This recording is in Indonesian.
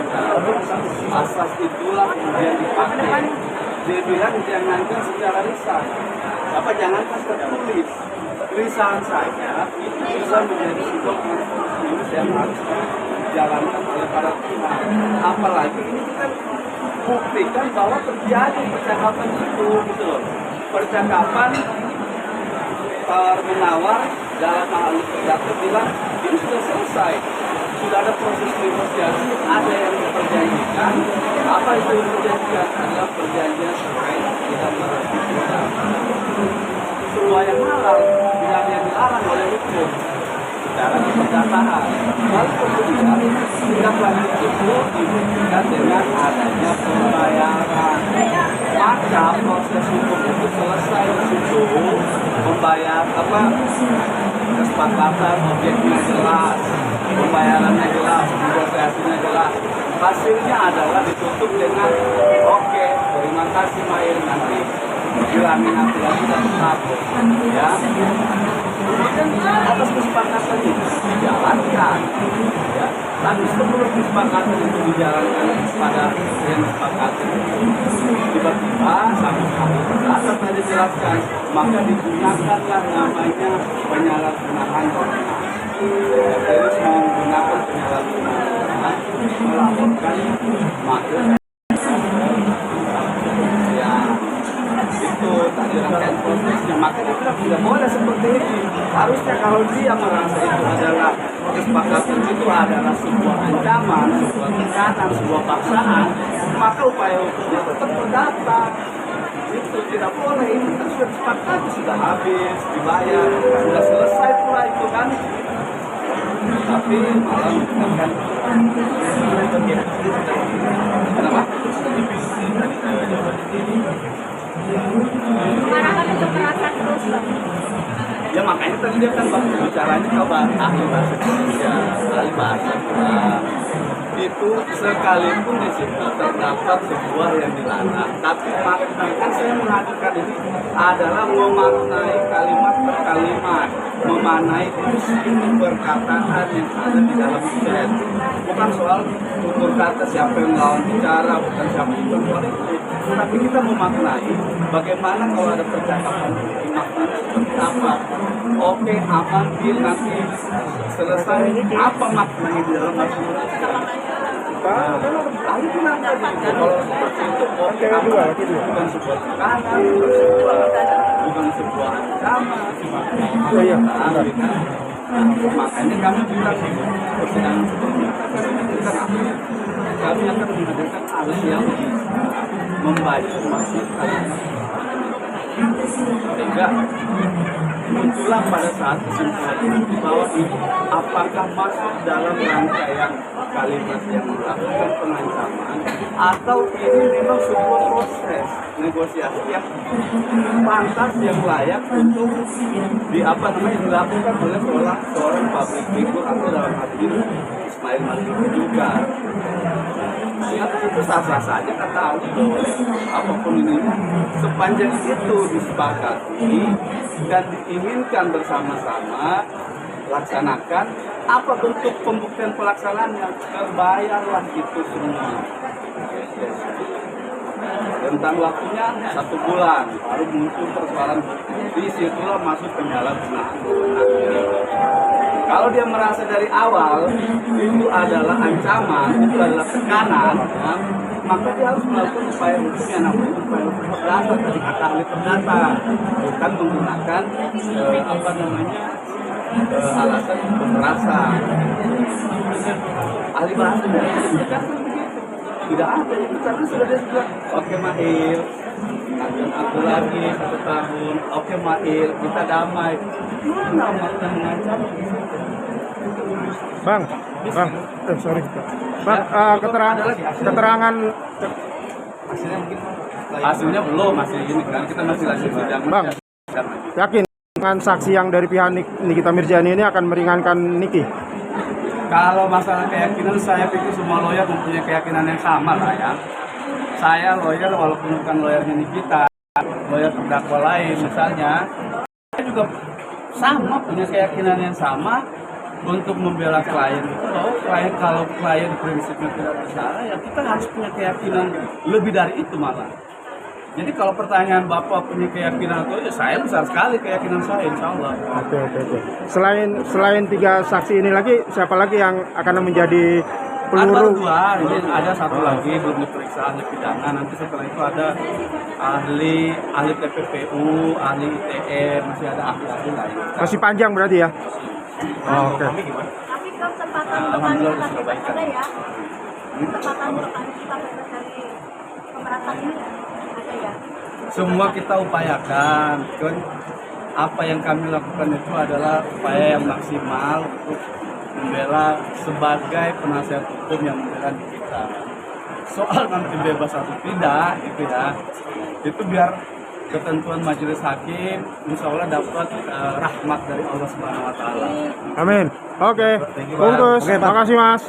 sepakat. Asas itulah kemudian dipakai. Dia bilang jangankan secara lisan, jangan tertulis. Lisan saja itu bisa menjadi sebuah konstitusi yang harus dijalankan oleh para pihak. Apalagi ini kita buktikan bahwa terjadi percakapan itu, gitu loh. Percakapan tawar menawar dalam hal itu bilang ini sudah selesai, sudah ada proses negosiasi, ada yang diperjanjikan. Apa itu yang diperjanjikan? Adalah perjanjian terkait tidak merugikan. Semua yang halal, tidak yang dilarang oleh hukum dalam perdataan. Lalu kemudian tindak lanjut itu dibuktikan dengan adanya pembayaran. Maka proses hukum itu selesai di situ, membayar kesepakatan objeknya jelas, pembayarannya jelas, negosiasinya jelas. Hasilnya adalah ditutup dengan oke, terima kasih Mail, nanti bilangin aku lagi dan aku ya. Kemudian atas kesepakatan itu dijalankan ya. Tapi sebelum kesepakatan itu dijalankan pada yang disepakati, tiba-tiba sama-sama perdata tadi dijelaskan, maka digunakanlah namanya penyalahgunaan terus menggunakan penyalahgunaan melaporkan maka itu tadi rangkaian prosesnya. Maka dia bilang tidak boleh seperti ini. Harusnya kalau dia merasa itu adalah kesepakatan, itu adalah sebuah ancaman, sebuah tekanan, sebuah paksaan, maka upaya hukumnya tetap terdata. Itu tidak boleh, ini kan sudah disepakati, sudah habis, dibayar, sudah selesai pula itu kan. Tapi malah menggunakan kenapa? Mengarahkan untuk kekerasan terus, Bang. Ya makanya tadi dia kan bicaranya kabar ahli bahasa Indonesia, ahli bahasa itu sekalipun di situ terdapat sebuah yang dilarang, tapi maknanya saya mengatakan ini adalah memaknai kalimat per kalimat, memaknai isi perkataan yang ada di dalam teks. Bukan soal tutur kata siapa yang lawan bicara, bukan siapa yang soal itu, tapi kita memaknai bagaimana kalau ada percakapan maknanya seperti apa. Oke, aman, deal, nanti selesai apa maknanya di dalam maksudnya. Tadi bilang tadi, kalau seperti itu oke, aman, bukan sebuah tekanan, bukan sebuah ancaman. Makanya kami bilang persidangan seperti itu kan kami akan menghadirkan ahli yang bisa membaca maksud kalimat. Sehingga muncullah pada saat kesimpulan di bawah ini apakah masuk dalam rangkaian kalimat yang melakukan pengancaman atau ini memang sebuah proses negosiasi yang pantas, yang layak untuk dilakukan oleh seorang public figure atau dalam hal ini Ismail Marzuki juga. Ya, itu sah-sah saja kata ahli boleh apapun ini sepanjang itu disepakati dan diinginkan bersama-sama laksanakan. Apa bentuk pembuktian pelaksanaannya? Terbayarlah itu semua. Tentang waktunya 1 bulan baru muncul persoalan bukti. Di situlah masuk penyalahgunaan. Kalau dia merasa dari awal itu adalah ancaman, itu adalah tekanan, ya, maka dia harus melakukan upaya hukum yang namanya upaya hukum perdata, tadi kata ahli perdata, bukan menggunakan alasan kekerasan. Ahli bahasa tidak ada itu, karena sudah dia bilang oke Mahil, akan aku lagi 1 tahun, oke Mahil, kita damai. Mana makna mengancam? Bang, sorry. Bang, keterangan hasilnya belum, masih ini kan kita masih lanjut sidang. Bang, yakin dengan saksi yang dari pihak Nikita Mirzani ini akan meringankan Niki? Kalau masalah keyakinan, saya pikir semua lawyer mempunyai keyakinan yang sama lah ya. Saya lawyer walaupun bukan lawyernya Nikita, lawyer terdakwa lain misalnya, saya juga sama punya keyakinan yang sama untuk membela klien itu, kalau klien prinsipnya tidak bersalah, ya kita harus punya keyakinan lebih dari itu malah. Jadi kalau pertanyaan Bapak punya keyakinan itu, ya saya besar sekali keyakinan saya, insya Allah. Oke. Selain 3 saksi ini lagi, siapa lagi yang akan menjadi Ada peluru? 2, ini ada 1 lagi belum diperiksa ahli pidana. Nanti setelah itu ada ahli TPPU, ahli ITE, masih ada ahli-ahli lain. Masih panjang berarti ya? Oke. Tapi kesempatan Alhamdulillah bertanya sudah baik. ada ya. Kesempatan bertanya kita bebas dari pemerasan ini ada ya. Semua kita upayakan. Kan apa yang kami lakukan itu adalah upaya yang maksimal untuk membela sebagai penasihat hukum yang membela kita. Soal nanti bebas atau tidak, gitu ya. Itu biar ketentuan majelis hakim, insya Allah dapat rahmat dari Allah Subhanahu Wa Taala. Amin. Oke. Thank you, Pak. Bungkus. Oke, Pak. Makasih Mas.